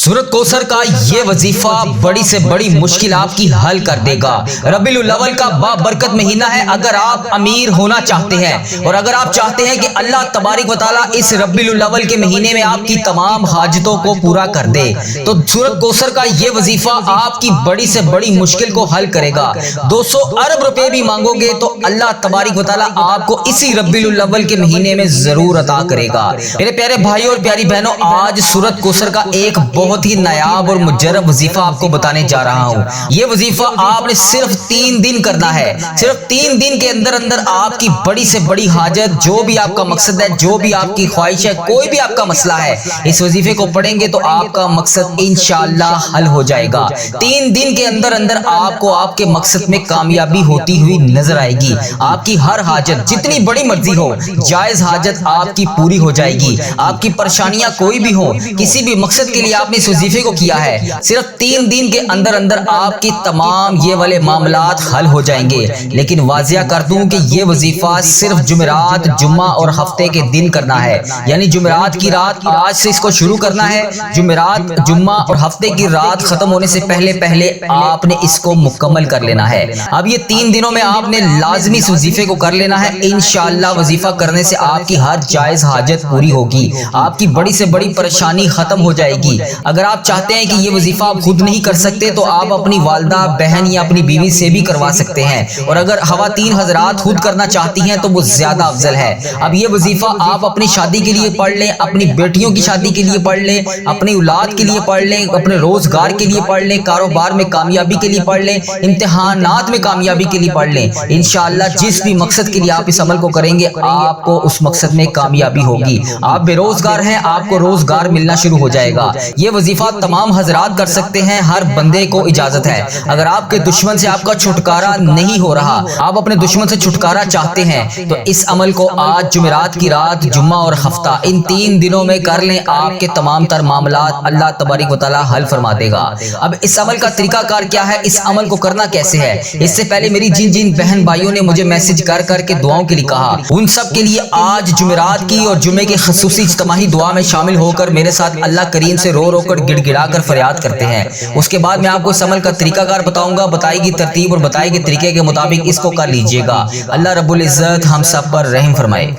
سورۃ کوثر کا یہ وظیفہ بڑی سے بڑی مشکل آپ کی حل کر دے گا۔ ربیع الاول کا بابرکت مہینہ ہے۔ اگر آپ امیر ہونا چاہتے ہیں اور اگر آپ چاہتے ہیں کہ اللہ تبارک و تعالیٰ اس ربیع الاول کے مہینے میں آپ کی تمام حاجتوں کو پورا کر دے تو سورۃ کوثر کا یہ وظیفہ آپ کی بڑی سے بڑی مشکل کو حل کرے گا۔ 200 ارب روپے بھی مانگو گے تو اللہ تبارک و تعالیٰ آپ کو اسی ربیع الاول کے مہینے میں ضرور عطا کرے گا۔ میرے پیارے بھائیوں اور پیاری بہنوں، آج سورۃ کوثر کا ایک بہت ہی نایاب اور مجرب وظیفہ آپ کو بتانے جا رہا ہوں۔ یہ وظیفہ آپ نے صرف 3 دن کرنا ہے۔ صرف 3 دن کے اندر آپ کی بڑی سے بڑی حاجت، جو بھی آپ کا مقصد ہے، جو بھی آپ کی خواہش ہے، کوئی بھی آپ کا مسئلہ ہے، اس وظیفے کو پڑھیں گے تو آپ کا مقصد انشاءاللہ حل ہو جائے گا۔ 3 دن کے اندر آپ کو آپ کے مقصد میں کامیابی ہوتی ہوئی نظر آئے گی۔ آپ کی ہر حاجت جتنی بڑی مرضی ہو، جائز حاجت آپ کی پوری ہو جائے گی۔ آپ کی پریشانیاں کوئی بھی ہو، کسی بھی مقصد کے لیے آپ نے اس وظیفے کو کیا ہے، صرف 3 دن کے اندر آپ کی تمام یہ والے معاملات حل ہو جائیں گے۔ لیکن واضح کر دوں کہ یہ وظیفہ صرف جمعرات، جمعہ اور ہفتے کے دن کرنا ہے، یعنی جمعرات کی رات آج سے اس کو شروع کرنا ہے۔ جمعرات، جمعہ اور ہفتے کی رات ختم ہونے سے پہلے آپ نے اس کو مکمل کر لینا ہے۔ اب یہ 3 دنوں میں آپ نے لازمی اس وظیفے کو کر لینا ہے۔ انشاءاللہ وظیفہ کرنے سے آپ کی ہر جائز حاجت پوری ہوگی، آپ کی بڑی سے بڑی پریشانی ختم ہو جائے گی۔ اگر آپ چاہتے ہیں کہ یہ وظیفہ آپ خود نہیں کر سکتے تو آپ اپنی والدہ، بہن یا اپنی بیوی سے بھی کروا سکتے ہیں، اور اگر خواتین حضرات خود کرنا چاہتی ہیں تو وہ زیادہ افضل ہے۔ اب یہ وظیفہ آپ اپنی شادی کے لیے پڑھ لیں، اپنی بیٹیوں کی شادی کے لیے پڑھ لیں، اپنی اولاد کے لیے پڑھ لیں، اپنے روزگار کے لیے پڑھ لیں، کاروبار میں کامیابی کے لیے پڑھ لیں، امتحانات میں کامیابی کے لیے پڑھ لیں۔ انشاءاللہ جس بھی مقصد کے لیے آپ اس عمل کو کریں گے، آپ کو اس مقصد میں کامیابی ہوگی۔ آپ بے روزگار ہیں، آپ کو روزگار ملنا شروع ہو جائے گا۔ یہ وظیفہ تمام حضرات کر سکتے ہیں، ہر بندے کو اجازت ہے۔ اگر آپ کے دشمن سے آپ کا چھٹکارا نہیں ہو رہا، آپ اپنے دشمن سے چھٹکارا چاہتے ہیں تو اس عمل کو آج جمعرات کی رات، جمعہ اور ہفتہ، ان 3 دنوں میں کر لیں۔ آپ کے تمام تر معاملات اللہ تبارک و تعالیٰ حل فرما دے گا۔ اب اس عمل کا طریقہ کار کیا ہے، اس عمل کو کرنا کیسے ہے، اس سے پہلے میری جن بہن بھائیوں نے مجھے میسج کر کے دعاؤں کے لیے کہا، ان سب کے لیے آج جمعرات کی اور جمعے کے خصوصی اجتماعی دعا میں شامل ہو کر میرے ساتھ اللہ کریم سے رو کر گڑ گڑا کر فریاد کرتے ہیں۔ اس کے بعد میں آپ کو اس عمل کا طریقہ کار بتاؤں گا، بتائی گئی ترتیب اور بتائے گئے طریقے کے مطابق اس کو کر لیجئے گا۔ اللہ رب العزت ہم سب پر رحم فرمائے۔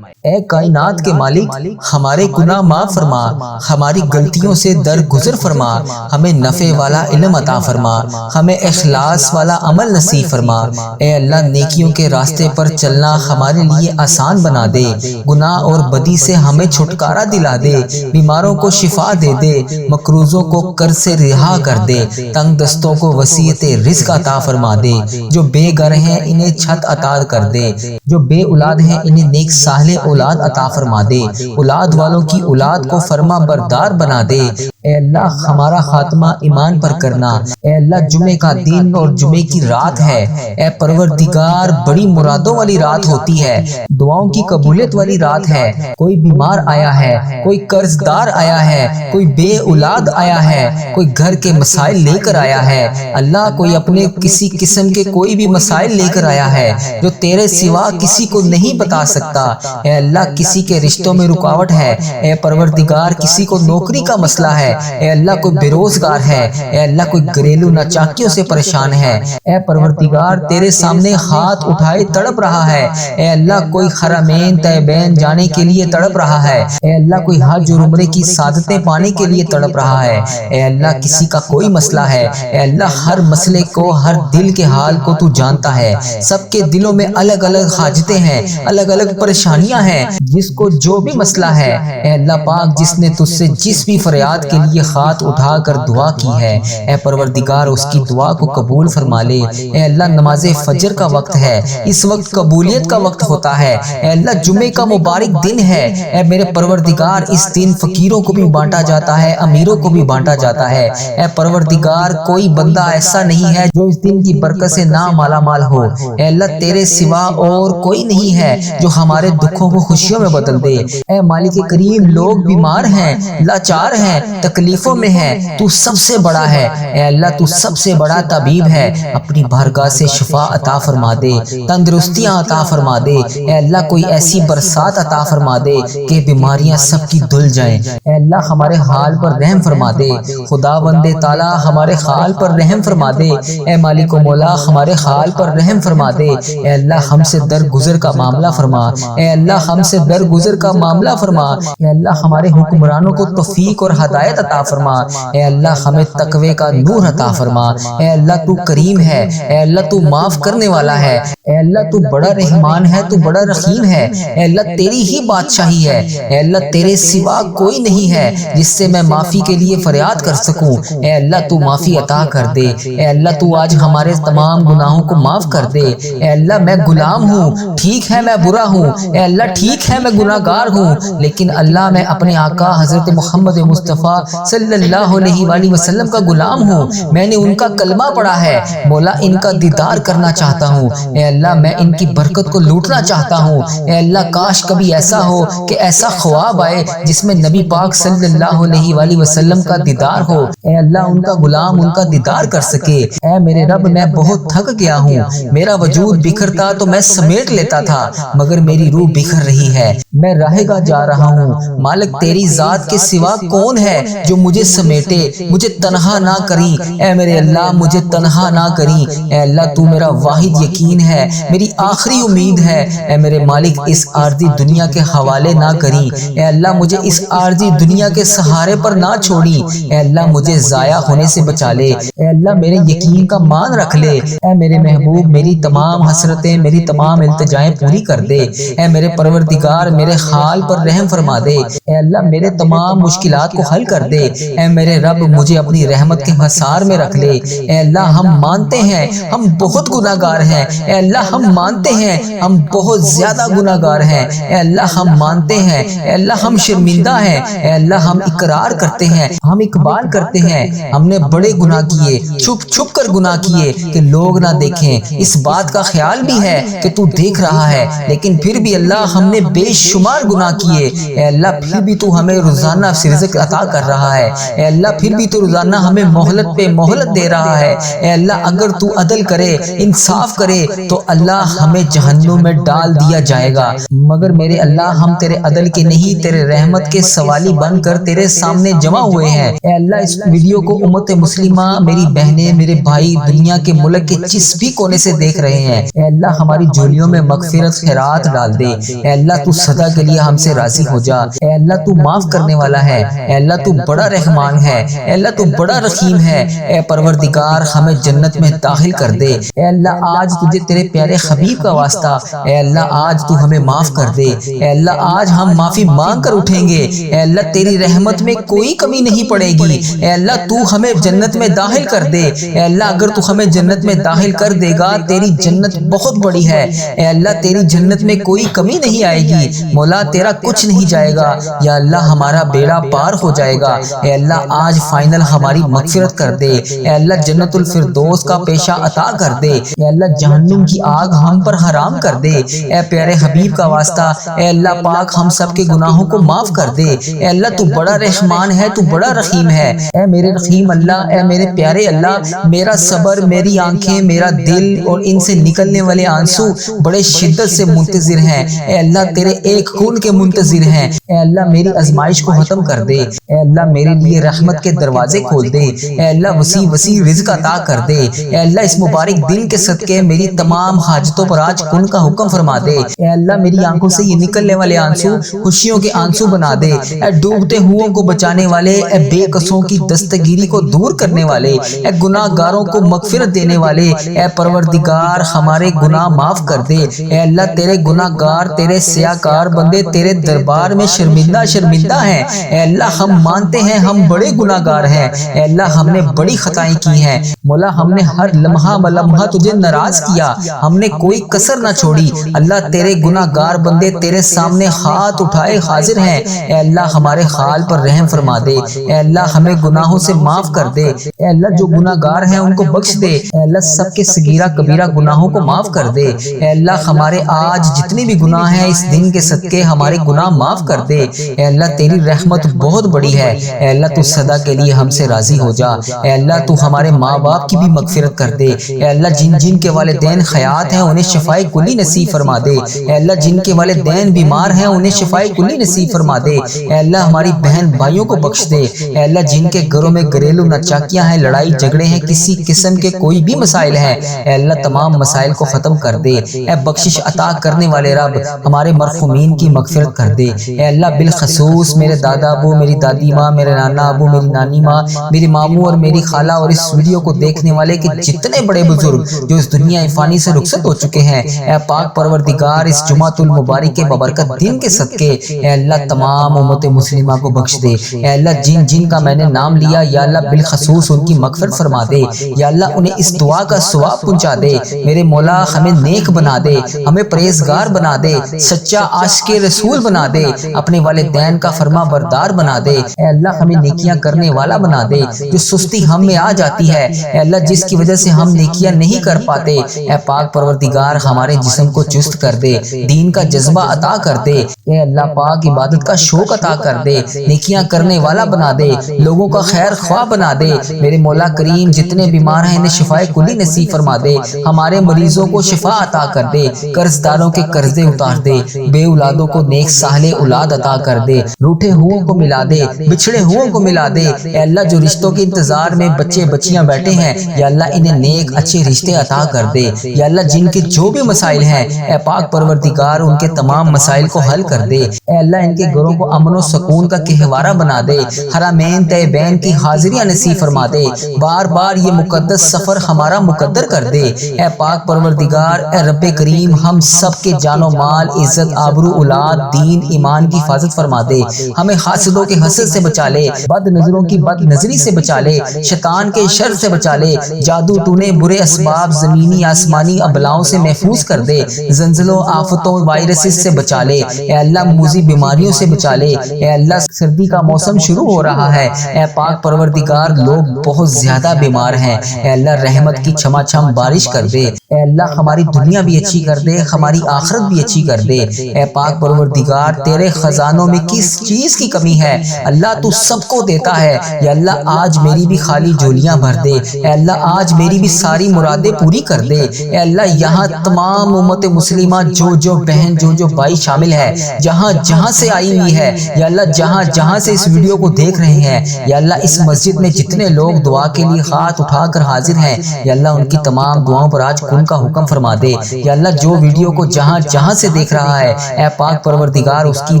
اے کائنات کے مالک، ہمارے گناہ معاف فرما، ہماری غلطیوں سے درگزر فرما، ہمیں نفع والا علم عطا فرما، ہمیں اخلاص والا عمل نصیب فرما۔ اے اللہ، نیکیوں کے راستے پر چلنا ہمارے لیے آسان بنا دے، گناہ اور بدی سے ہمیں چھٹکارا دلا دے، بیماروں کو شفا دے دے، مقروضوں کو قرض سے رہا کر دے، تنگ دستوں کو وسعت رزق عطا فرما دے، جو بے گھر ہیں انہیں چھت عطا کر دے، جو بے اولاد ہیں انہیں نیک صالح اولاد عطا فرما دے، اولاد والوں کی اولاد کو فرما بردار بنا دے۔ اے اللہ، ہمارا خاتمہ ایمان پر کرنا۔ اے اللہ، جمعے کا دن اور جمعے کی رات ہے، اے پروردگار بڑی مرادوں والی رات ہوتی ہے، دعاؤں کی قبولیت والی رات ہے۔ کوئی بیمار آیا ہے، کوئی قرض دار آیا ہے، کوئی بے اولاد آیا ہے، کوئی گھر کے مسائل لے کر آیا ہے، اللہ کوئی اپنے کسی قسم کے کوئی بھی مسائل لے کر آیا ہے جو تیرے سوا کسی کو نہیں بتا سکتا۔ اے اللہ، کسی کے رشتوں میں رکاوٹ ہے، اے پروردگار کسی کو نوکری کا مسئلہ ہے، اے اللہ کوئی بے روزگار ہے، اے اللہ کوئی گھریلو ناچاکیوں سے پریشان ہے، اے پروردگار تیرے سامنے ہاتھ اٹھائے تڑپ رہا ہے، اے اللہ کوئی حرمین طیبین جانے کے لیے تڑپ رہا ہے، اے اللہ کوئی حج اور عمرے کی سعادتیں پانے کے لیے تڑپ رہا ہے، اے اللہ کسی کا کوئی مسئلہ ہے، اے اللہ ہر مسئلے کو، ہر دل کے حال کو تو جانتا ہے، سب کے دلوں میں الگ الگ حاجتیں ہیں، الگ الگ پریشانیاں ہیں، جس کو جو بھی مسئلہ ہے، اے اللہ پاک جس نے تجھ سے جس بھی فریاد کے لیے ہاتھ اٹھا کر دعا کی ہے، اے پروردگار اس کی دعا کو قبول فرما لے۔ اے اللہ نماز فجر کا وقت ہے، اس وقت قبولیت کا وقت ہوتا ہے، اے اللہ جمعے کا مبارک دن ہے، اے میرے پروردگار اس دن فقیروں کو بھی بانٹا جاتا ہے، امیروں کو بھی بانٹا جاتا ہے، اے پروردگار کوئی بندہ ایسا نہیں ہے جو اس دن کی برکت سے نہ مالا مال ہو، اے اللہ تیرے سوا اور کوئی نہیں ہے جو ہمارے دکھوں کو خوشیوں میں بدل دے۔ اے مالک کریم، لوگ بیمار ہیں، لاچار ہیں، تکلیفوں میں ہیں، تو سب سے بڑا ہے، اے اللہ تو سب سے بڑا طبیب ہے، اپنی بارگاہ سے شفا عطا فرما دے، تندرستیاں عطا فرما دے، اے اللہ کوئی ایسی برسات عطا فرما دے کہ بیماریاں سب کی دھل جائیں، اے اللہ ہمارے حال پر رحم فرما دے، خداوند تعالی ہمارے حال پر رحم فرما دے، اے مالک و مولا ہمارے حال پر رحم فرما دے، اے اللہ ہم سے درگزر کا معاملہ فرما، اے اللہ ہم سے درگزر کا معاملہ فرما، اے اللہ ہمارے حکمرانوں کو توفیق اور ہدایت عطا فرما، اے اللہ ہمیں تقوی کا نور عطا فرما، اے اللہ تو کریم ہے، اے اللہ تو معاف کرنے والا ہے، اے اللہ تو بڑا رحمان ہے، تو بڑا رحیم ہے، اے اللہ تیری ہی بادشاہی ہے، اے اللہ تیرے سوا کوئی نہیں ہے جس سے میں معافی کے لیے فریاد کر سکوں، اے اللہ تو معافی عطا کر دے، اے اللہ تو آج ہمارے تمام گناہوں کو معاف کر دے، اے اللہ میں غلام ہوں، ٹھیک ہے میں برا ہوں، اے اللہ ٹھیک ہے میں گناہ گار ہوں، لیکن اللہ میں اپنے آقا حضرت محمد مصطفیٰ صلی اللہ علیہ وآلہ وسلم کا غلام ہوں، میں نے ان کا کلمہ پڑھا ہے، مولا ان کا دیدار کرنا چاہتا ہوں، اے اللہ میں ان کی برکت کو لوٹنا چاہتا ہوں، اے اللہ کاش کبھی ایسا ہو کہ ایسا خواب آئے جس میں نبی پاک صلی اللہ علیہ وآلہ وسلم کا دیدار ہو، اے اللہ ان کا غلام ان کا دیدار کر سکے، اے میرے رب میں بہت تھک گیا ہوں، میرا وجود بکھرتا تو میں سمیٹ لیتا تھا، مگر میری روح بکھر رہی ہے، میں راہ گاہ جا رہا ہوں، مالک تیری ذات کے سوا کون ہے جو مجھے سمیٹے، مجھے تنہا نہ کری، اے میرے اللہ مجھے تنہا نہ کری، اے اللہ تو میرا واحد یقین ہے، میری آخری امید ہے، اے میرے مالک اس عارضی دنیا کے حوالے نہ کری، اے اللہ مجھے اس عارضی دنیا کے سہارے پر نہ چھوڑی، اے اللہ مجھے ضائع ہونے سے بچا لے، اے اللہ میرے یقین کا مان رکھ لے، اے میرے محبوب میری تمام حسرتیں میری تمام التجائیں پوری کر دے، اے میرے پروردگار میرے حال پر رحم فرما دے، اے اللہ میرے تمام مشکلات کو حل کر دے، اے میرے رب مجھے اپنی رحمت کے حصار میں رکھ لے، اے اللہ ہم مانتے ہیں ہم بہت گناہ گار ہیں، اے اللہ ہم مانتے ہیں ہم بہت زیادہ گناہ گار ہیں، اے اللہ ہم مانتے ہیں، اے اللہ ہم شرمندہ ہیں، اے اللہ ہم اقرار کرتے ہیں، ہم اقبال کرتے ہیں، ہم نے بڑے گناہ کیے، چھپ چھپ کر گناہ کیے کہ لوگ نہ دیکھیں، اس بات کا خیال بھی ہے کہ تو دیکھ رہا ہے، لیکن پھر بھی اللہ ہم نے بے شمار گناہ کیے، اے اللہ پھر بھی تو ہمیں روزانہ رزق عطا کر رہا ہے، اے اللہ پھر بھی تو روزانہ ہمیں مہلت پہ مہلت دے رہا ہے، اے اللہ اگر تو عدل کرے انصاف کرے تو اللہ ہمیں جہنم میں ڈال دیا جائے گا، مگر میرے اللہ ہم تیرے عدل کے نہیں تیرے رحمت کے سوالی بن کر تیرے سامنے جمع ہوئے ہیں، اے اللہ اس ویڈیو کو امت مسلمہ میری بہنیں میرے بھائی دنیا کے ملک کے جس بھی کونے سے دیکھ رہے ہیں، اے اللہ ہماری جھولیوں میں مغفرت خیرات ڈال دے، اے اللہ تو صدا کے لیے ہم سے راضی ہو جا، اے اللہ تو معاف کرنے والا ہے، اے اللہ تو بڑا رحمان ہے، اے اللہ تو بڑا رحیم ہے، اے پروردگار ہمیں جنت میں داخل کر دے، اے اللہ آج تجھے تیرے پیارے حبیب کا واسطہ، اے اللہ آج تو ہمیں معاف کر دے، اے اللہ آج ہم معافی مانگ کر اٹھیں گے، اے اللہ تیری رحمت میں کوئی کمی نہیں پڑے گی، اے اللہ تو ہمیں جنت میں داخل کر دے، اے اللہ اگر تو ہمیں جنت میں داخل کر دے گا تیری جنت بہت بڑی ہے، اے اللہ تیری جنت میں کوئی کمی نہیں آئے گی، مولا تیرا کچھ نہیں جائے گا، یا اللہ ہمارا بیڑا پار ہو جائے گا، اے اللہ آج فائنل ہماری مغفرت کر دے، اے اللہ جنت الفردوس کا پیشہ عطا کر دے، اے اللہ جہنم کی آگ ہم پر حرام کر دے، اے پیارے حبیب کا واسطہ، اے اللہ پاک ہم سب کے گناہوں کو معاف کر دے، اے اللہ تو بڑا رحمان ہے تو بڑا رحیم ہے، اے میرے رحیم اللہ، اے میرے پیارے اللہ میرا صبر میری آنکھیں میرا دل اور ان سے نکلنے والے آنسو بڑے شدت سے منتظر ہیں، اے اللہ تیرے ایک کون کے منتظر ہیں، اے اللہ میری آزمائش کو ختم کر دے، اے اللہ میرے لیے رحمت کے دروازے کھول دے، اے اللہ وسیع وسیع رزق عطا کر دے، اے اللہ اس مبارک دن کے صدقے میری تمام حاجتوں پر آج کن کا حکم فرما دے، اے اللہ میری آنکھوں سے یہ نکلنے والے آنسو خوشیوں کے آنسو بنا دے، اے ڈوبتے ہوں کو بچانے والے، اے بے قصوں کی دستگیری کو دور کرنے والے، اے گناہ گاروں کو مغفرت دینے والے، اے پروردگار ہمارے گناہ معاف کر دے، اے اللہ تیرے گناہ گار تیرے سیاکار بندے تیرے دربار میں شرمندہ ہیں، اے اللہ ہم مانتے ہیں ہم بڑے گناہ گار ہیں، اے اللہ ہم نے بڑی خطائیں کی ہیں، مولا ہم نے ہر لمحہ بلمحہ تجھے ناراض کیا، ہم نے کوئی کسر نہ چھوڑی، اللہ تیرے گناہ گار بندے تیرے سامنے ہاتھ اٹھائے حاضر ہیں، اے اللہ ہمارے حال پر رحم فرما دے، اے اللہ ہمیں گناہوں سے معاف کر دے، اے اللہ جو گناہ گار ہیں ان کو بخش دے، اے اللہ سب کے صغیرہ کبیرہ گناہوں کو معاف کر دے، اے اللہ ہمارے آج جتنے بھی گناہ ہیں اس دن کے صدقے ہمارے گناہ معاف کر دے، اے اللہ تیری رحمت بہت بڑی ہے، اے اللہ تو صدا کے لیے ہم سے راضی ہو جا، اے اللہ تو ہمارے ماں باپ کی بھی مغفرت کر دے، اے اللہ جن جن کے والدین حیات ہیں انہیں شفائے کلی نصیب فرما دے، اے اللہ جن کے والدین بیمار ہیں انہیں شفائے کلی نصیب فرما دے، اے اللہ ہماری بہن بھائیوں کو کو بخش دے۔ اے اللہ جن کے گھروں میں گھریلو ناچاکیاں ہیں، لڑائی جھگڑے ہیں، کسی قسم کے کوئی بھی مسائل ہیں، اے اللہ تمام مسائل کو ختم کر دے۔ اے بخشش عطا کرنے والے رب ہمارے مرحومین کی مغفرت کر دے۔ اے اللہ بالخصوص میرے دادا ابو، میری دادی ماں، میرے نانا ابو، میری نانی ماں، میری ماموں اور میری خالہ اور اس ویڈیو کو دیکھنے والے کے جتنے بڑے بزرگ جو اس دنیا فانی سے رخصت ہو چکے ہیں، اے پاک پروردگار اس جمعۃ المبارک کے ببرکت دن کے صدقے اے اللہ تمام امت مسلمہ کو بخش دے۔ اے اللہ جن جن کا میں نے نام لیا یا اللہ بالخصوص ان کی مغفرت فرما دے، یا اللہ انہیں اس دعا کا ثواب پہنچا دے۔ میرے مولا ہمیں نیک بنا دے، ہمیں پرہیزگار بنا دے، سچا عاشق رسول بنا دے، اپنے والدین کا فرما بردار بنا دے۔ اے اللہ ہمیں نیکیاں کرنے والا بنا دے۔ جو سستی ہم میں آ جاتی ہے اے اللہ جس کی وجہ سے ہم نیکیاں نہیں کر پاتے، اے پاک پروردگار ہمارے جسم کو چست کر دے، دین کا جذبہ عطا کر دے۔ اے اللہ پاک عبادت کا شوق عطا کر دے، نیکیاں کرنے والا بنا دے، لوگوں کا خیر خواہ بنا دے۔ میرے مولا کریم جتنے بیمار ہیں انہیں شفائے کلی نصیب فرما دے، ہمارے مریضوں کو شفا عطا کر دے، قرض داروں کے قرضے اتار دے، بے اولادوں کو نیک صالح اولاد عطا کر دے، روٹھے ہوئوں کو ملا دے، بچھڑے ہوئوں کو ملا دے۔ اے اللہ جو رشتوں کے انتظار میں بچے بچیاں بیٹھے ہیں یا اللہ انہیں نیک اچھے رشتے عطا کر دے۔ یا اللہ جن کے جو بھی مسائل ہیں اے پاک پروردگار ان کے تمام مسائل کو حل کر دے۔ اے اللہ ان کے گھروں کو امن و سکون کا گہوارہ بنا دے، حرمین طیبین کی حاضریاں نصیب فرما دے، بار بار یہ مقدس سفر ہمارا مقدر کر دے۔ اے پاک پروردگار اے رب کریم ہم سب کے جان و مال، عزت، آبرو، اولاد، دین، ایمان کی حفاظت فرما دے، ہمیں حاسدوں کے حسد سے بچا لے، بد نظروں کی بد نظری سے بچا لے، شیطان کے شر سے بچا لے، جادو ٹونے برے اسباب زمینی آسمانی ابلاؤں سے محفوظ کر دے، زلزلوں آفتوں وائرسز سے بچا لے، اے اللہ موذی بیماریوں سے بچا لے۔ اے اللہ سردی کا موسم شروع ہو رہا ہے، اے پاک پروردگار لوگ بہت زیادہ بیمار ہیں، اے اللہ رحمت کی چھما چھم بارش کر دے، اے اللہ ہماری دنیا بھی اچھی کر دے، ہماری آخرت بھی اچھی کر دے۔ اے پاک پروردگار تیرے خزانوں میں کس چیز کی کمی ہے؟ اللہ تو سب کو دیتا ہے، یا اللہ آج میری بھی خالی جھولیاں بھر دے، اے اللہ آج میری بھی ساری مرادیں پوری کر دے۔ اے اللہ یہاں تمام امت مسلمہ جو بہن جو بھائی شامل ہے، جہاں جہاں سے آئی ہوئی ہے، یا اللہ جہاں جہاں سے اس ویڈیو کو دیکھ رہے ہیں، یا اللہ اس مسجد میں جتنے لوگ دعا کے لیے ہاتھ اٹھا کر حاضر ہیں، یا اللہ ان کی تمام دعاؤں پر آج کن کا حکم فرما دے۔ یا اللہ جو ویڈیو کو جہاں جہاں سے دیکھ رہا ہے اے پاک پروردگار اس کی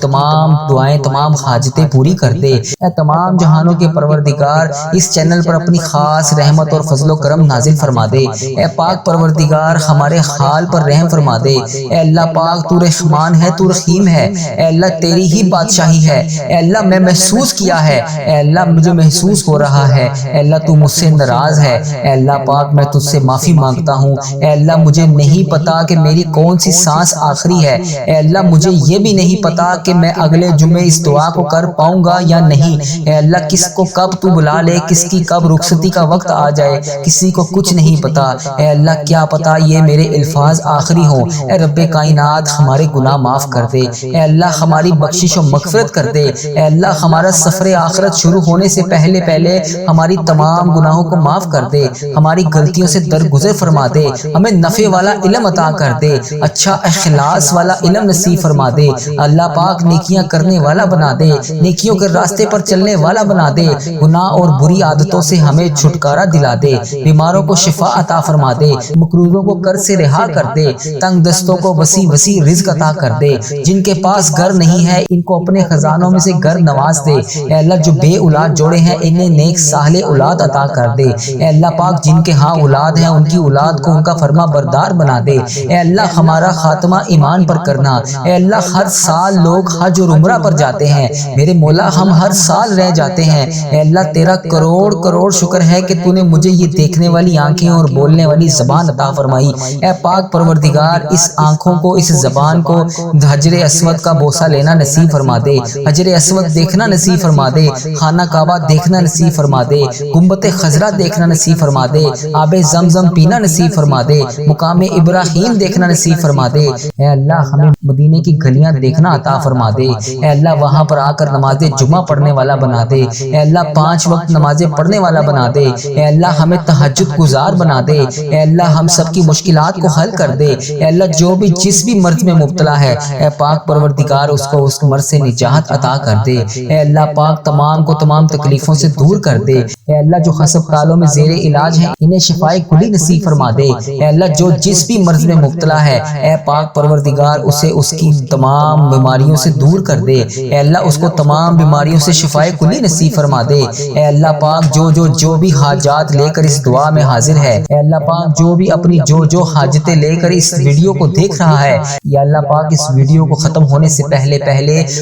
تمام دعائیں تمام حاجتیں پوری کر دے۔ اے تمام جہانوں کے پروردگار اس چینل پر اپنی خاص رحمت اور فضل و کرم نازل فرما دے۔ اے پاک پروردگار ہمارے حال پر رحم فرما دے۔ اے اللہ پاک تو رحمان ہے، تو رحیم ہے، اے اللہ تیری ہی بادشاہی ہے۔ اے اللہ میں محسوس کیا ہے، اے اللہ مجھے محسوس ہو رہا ہے، اے اللہ تو مجھ سے ناراض ہے، اے اللہ پاک میں تجھ سے معافی مانگتا ہوں۔ اے اللہ مجھے نہیں پتا کہ میری کون سی سانس آخری ہے، اے اللہ مجھے یہ بھی نہیں پتا کہ میں اگلے جمعے اس دعا کو کر پاؤں گا یا نہیں۔ اے اللہ کس کو کب تو بلا لے، کس کی کب رخصتی کا وقت آ جائے، کسی کو کچھ نہیں پتا۔ اے اللہ کیا پتا یہ میرے الفاظ آخری ہوں۔ اے رب کائنات ہمارے گناہ معاف کر دے، اے اللہ ہماری بخشش و مغفرت کر دے، اے اللہ ہمارا سفر آخرت شروع ہونے سے پہلے ہماری تمام گناہوں کو معاف کر دے، ہماری غلطیوں سے درگزر فرما دے، ہمیں نفع والا علم عطا کر دے، اچھا اخلاص والا علم نصیب فرما دے، اللہ پاک نیکیاں کرنے والا بنا دے، نیکیوں کے راستے پر چلنے والا بنا دے، گناہ اور بری عادتوں سے ہمیں چھٹکارا دلا دے، بیماروں کو شفا عطا فرما دے، مقروضوں کو قرض سے رہا کر دے، تنگ دستوں کو وسیع رزق عطا کر دے، جن کے پاس گھر نہیں ہے ان کو اپنے خزانوں میں سے گھر نواز دے، اے اللہ جو بے اولاد جوڑے ہیں انہیں نیک صالح اولاد عطا کر دے، اے اللہ پاک جن کے ہاں اولاد ہیں ان کی اولاد کو ان کا فرما بردار بنا دے، اے اللہ ہمارا خاتمہ ایمان پر کرنا، اے اللہ ہر سال لوگ حج اور عمرہ پر جاتے ہیں، میرے مولا ہم ہر سال رہ جاتے ہیں، اے اللہ تیرا کروڑ شکر ہے کہ تو نے مجھے یہ دیکھنے والی آنکھیں اور بولنے والی زبان عطا فرمائی۔ اے پاک پروردگار اس آنکھوں کو اس زبان کو حجر اسود کا بوسہ لینا نصیب فرما دے، حجر اسود دیکھنا نصیب فرما دے، خانہ کعبہ دیکھنا نصیب فرما دے، گنبد خضرا دیکھنا نصیب فرما دے، آب زمزم پینا نصیب فرما دے، مقام ابراہیم دیکھنا نصیب فرما دے، اے اللہ ہمیں مدینے کی گلیاں دیکھنا عطا فرما دے، اے اللہ وہاں پر آ کر نماز جمعہ پڑھنے والا بنا دے، اے اللہ 5 وقت نمازیں پڑھنے والا بنا دے، اے اللہ ہمیں تہجد گزار بنا دے، اے اللہ ہم سب کی مشکلات کو حل کر دے، اے اللہ جو بھی جس بھی مرض میں مبتلا ہے اے پاک پروردگار اس کو اس مرض سے نجات عطا کر دے، اے اللہ اللہ پاک تمام کو تمام تکلیفوں سے دور کر دے۔ اے اللہ جو ہسپتالوں میں زیر علاج ہیں انہیں شفائے کلی نصیب فرما دے۔ اے اللہ جو جس بھی مرض میں مبتلا ہے اے پاک پروردگار اسے اس کی تمام بیماریوں سے دور کر دے۔ اے اللہ اس کو تمام بیماریوں سے شفائے کلی نصیب فرما دے۔ اے اللہ پاک جو بھی حاجات لے کر اس دعا میں حاضر ہے، اے اللہ پاک جو بھی اپنی جو حاجتیں لے کر اس ویڈیو کو دیکھ رہا ہے، یا اللہ پاک اس ویڈیو کو ختم ہونے سے پہلے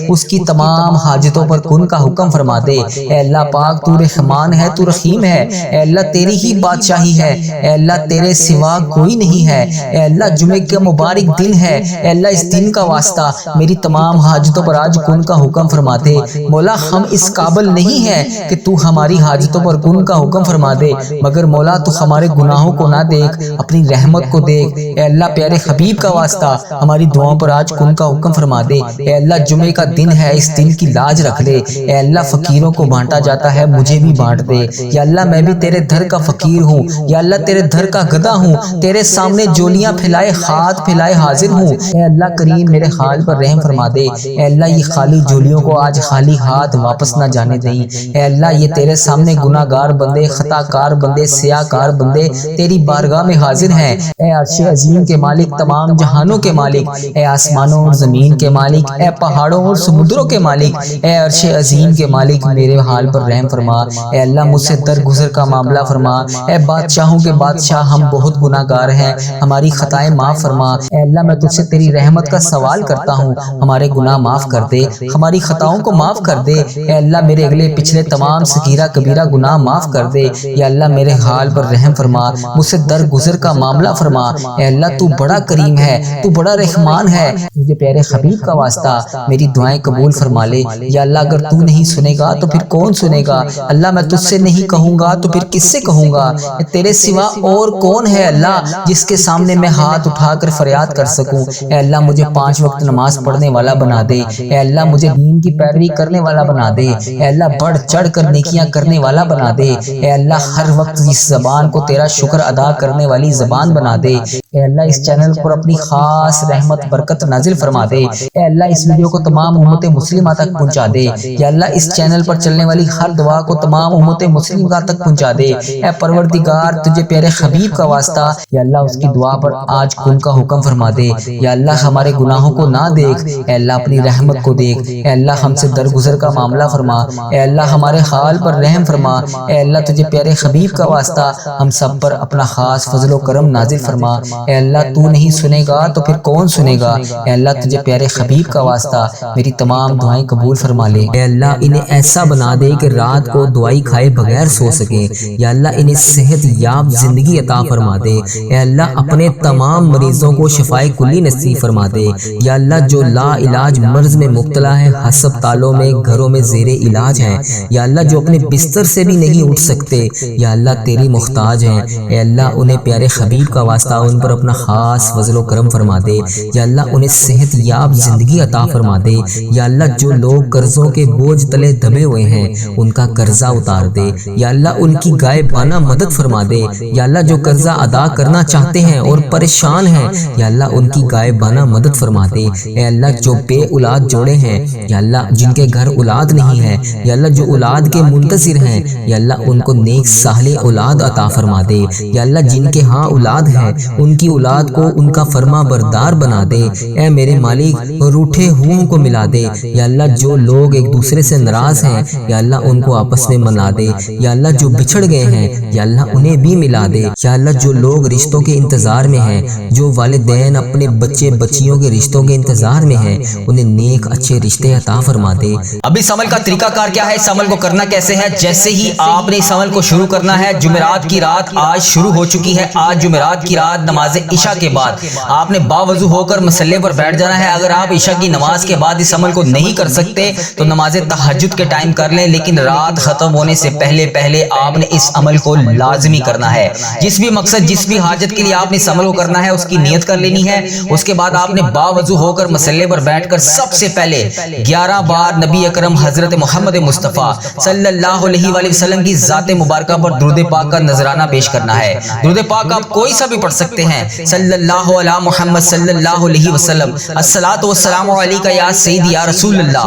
اس کی تمام حاجتوں پر کن کا حکم فرما دے۔ اے اللہ پاک تو رحمان ہے، تو رحیم ہے، اے اللہ تیری ہی بادشاہی ہے، اے اللہ تیرے سوا کوئی نہیں ہے۔ اے اللہ جمعے کا مبارک دن ہے، اے اللہ اس دن کا واسطہ میری تمام حاجتوں پر آج کن کا حکم فرما دے۔ مولا ہم اس قابل نہیں ہیں کہ تو ہماری حاجتوں پر کن کا حکم فرما دے، مگر مولا تو ہمارے گناہوں کو نہ دیکھ، اپنی رحمت کو دیکھ۔ اے اللہ پیارے حبیب کا واسطہ ہماری دعاؤں پر آج کن کا حکم فرما دے۔ اے اللہ جمعے کا دن ہے، اس دن کی لاج رکھ لے۔ اے اللہ فقیروں کو بانٹا جاتا ہے، مجھے بھی بانٹ دے۔ یا اللہ میں بھی تیرے دھر کا فقیر ہوں، یا اللہ تیرے دھر کا گدھا ہوں، تیرے سامنے جولیاں پھیلائے ہاتھ پھیلائے حاضر ہوں۔ اے اللہ کریم میرے حال پر رحم فرما دے۔ اے اللہ یہ خالی جولیوں کو آج خالی ہاتھ واپس نہ جانے دیں۔ اے اللہ یہ تیرے سامنے گناہ گار بندے، خطا کار بندے، سیاہ کار بندے تیری بارگاہ میں حاضر ہیں۔ اے عرش عظیم کے مالک، تمام جہانوں کے مالک، اے آسمانوں اور زمین کے مالک، اے پہاڑوں اور سمندروں کے مالک، اے عرش عظیم کے مالک میرے حال پر رحم فرما۔ اے اللہ مجھ سے درگزر کا معاملہ فرما۔ اے بادشاہوں کے بادشاہ ہم بہت گناہ گار ہیں، ہماری خطائیں معاف فرما۔ اے اللہ میں تجھ سے تیری رحمت کا سوال کرتا ہوں، ہمارے گناہ معاف کر دے، ہماری خطاؤں کو معاف کر دے۔ اے اللہ میرے اگلے پچھلے تمام صغیرہ کبیرہ گناہ معاف کر دے۔ یا اللہ میرے حال پر رحم فرما، مجھ سے درگزر کا معاملہ فرما۔ اے اللہ تو بڑا کریم ہے، تو بڑا رحمان ہے، مجھے پیارے حبیب کا واسطہ میری دعائیں قبول فرما لے۔ یا اللہ اگر تو نہیں سنے گا تو پھر کون سنے گا؟ اللہ میں تجھ سے نہیں کہوں گا تو پھر کس سے کہوں گا؟ تیرے سوا اور کون ہے اللہ جس کے سامنے میں ہاتھ اٹھا کر فریاد کر سکوں؟ اے اللہ مجھے 5 وقت نماز پڑھنے والا بنا دے۔ اے اللہ مجھے دین کی پیروی کرنے والا بنا دے۔ اے اللہ بڑھ چڑھ کر نیکیاں کرنے والا بنا دے۔ اے اللہ ہر وقت اس زبان کو تیرا شکر ادا کرنے والی زبان بنا دے۔ اے اللہ اس چینل پر اپنی خاص رحمت برکت نازل فرما دے۔ اے اللہ اس ویڈیو کو تمام امت مسلمہ تک پہنچا دے۔ یا اللہ اس چینل پر چلنے والی ہر دعا کو تمام امت مسلمہ تک پہنچا دے۔ اے پروردگار تجھے پیارے حبیب کا واسطہ یا اللہ اس کی دعا پر آج کن کا حکم فرما دے۔ یا اللہ ہمارے گناہوں کو نہ دیکھ، اے اللہ اپنی رحمت کو دیکھ۔ اے اللہ ہم سے درگزر کا معاملہ فرما۔ اے اللہ ہمارے حال پر رحم فرما۔ اے اللہ تجھے پیارے حبیب کا واسطہ ہم سب پر اپنا خاص فضل و کرم نازل فرما۔ اے اللہ تو نہیں سنے گا تو پھر کون سنے گا؟ اے اللہ تجھے پیارے حبیب کا واسطہ میری تمام دعائیں قبول فرما لے۔ اے اللہ انہیں ایسا بنا دے کہ رات کو دوائی کھائے بغیر سو سکیں۔ یا اللہ انہیں صحت یاب زندگی عطا فرما دے۔ اے اللہ اپنے تمام مریضوں کو شفائے کلی نصیب فرما دے۔ یا اللہ جو لا علاج مرض میں مبتلا ہے، ہسپتالوں میں گھروں میں زیر علاج ہیں، یا اللہ جو اپنے بستر سے بھی نہیں اٹھ سکتے، یا اللہ تیری محتاج ہیں، اے اللہ انہیں پیارے حبیب کا واسطہ ان پر اپنا خاص فضل و کرم فرما دے۔ یا اللہ انہیں صحت یاب زندگی عطا فرما دے۔ یا اللہ جو لوگ قرضوں کے بوجھ تلے دبے ہوئے ہیں ان کا قرضہ اتار دے۔ یا اللہ ان کی غائبانہ مدد فرما دے۔ یا اللہ جو قرضہ ادا کرنا چاہتے ہیں اور پریشان ہیں، یا اللہ ان کی غائبانہ مدد فرما دے۔ اے اللہ جو بے اولاد جوڑے ہیں، یا اللہ جن کے گھر اولاد نہیں ہے، یا اللہ جو اولاد کے منتظر ہیں، یا اللہ ان کو نیک صالح اولاد عطا فرما دے۔ یا اللہ جن کے ہاں اولاد ہے ان کی اولاد کو ان کا فرما بردار بنا دے۔ اے میرے مالک روٹھے ہوں کو ملا دے۔ یا اللہ جو لوگ ایک دوسرے سے ناراض ہیں، یا اللہ ان کو آپس میں ملا دے۔ یا اللہ جو بچھڑ گئے ہیں، یا اللہ انہیں بھی ملا دے۔ یا اللہ جو لوگ رشتوں کے انتظار میں ہیں، جو والدین اپنے بچے بچیوں کے رشتوں کے انتظار میں ہیں، انہیں نیک اچھے رشتے عطا فرما دے۔ اب اس عمل کا طریقہ کار کیا ہے؟ اس عمل کو کرنا کیسے ہے؟ جیسے ہی آپ نے اس عمل کو شروع کرنا ہے، جمعرات کی رات آج شروع ہو چکی ہے۔ آج جمعرات کی رات نماز عشاء کے بعد آپ نے باوضو ہو کر مصلی پر بیٹھ جانا ہے۔ اگر آپ عشاء کی نماز کے بعد اس عمل کو نہیں کر سکتے تو نماز تہجد کے ٹائم کر لیں، لیکن رات ختم ہونے سے پہلے آپ نے اس عمل کو لازمی کرنا ہے۔ جس بھی مقصد جس بھی حاجت کے لیے آپ نے اس عمل کو کرنا ہے اس کی نیت کر لینی ہے۔ اس کے بعد آپ نے باوضو ہو کر مصلی پر بیٹھ کر سب سے پہلے 11 بار نبی اکرم حضرت محمد مصطفیٰ صلی اللہ علیہ وآلہ وسلم کی ذات مبارکہ پر درود پاک کا نذرانہ پیش کرنا ہے۔ درود پاک آپ کوئی سا بھی پڑھ سکتے ہیں۔ صلی اللہ علی محمد صلی اللہ علیہ وسلم، الصلاۃ والسلام علیکہ یا سیدی یا رسول اللہ،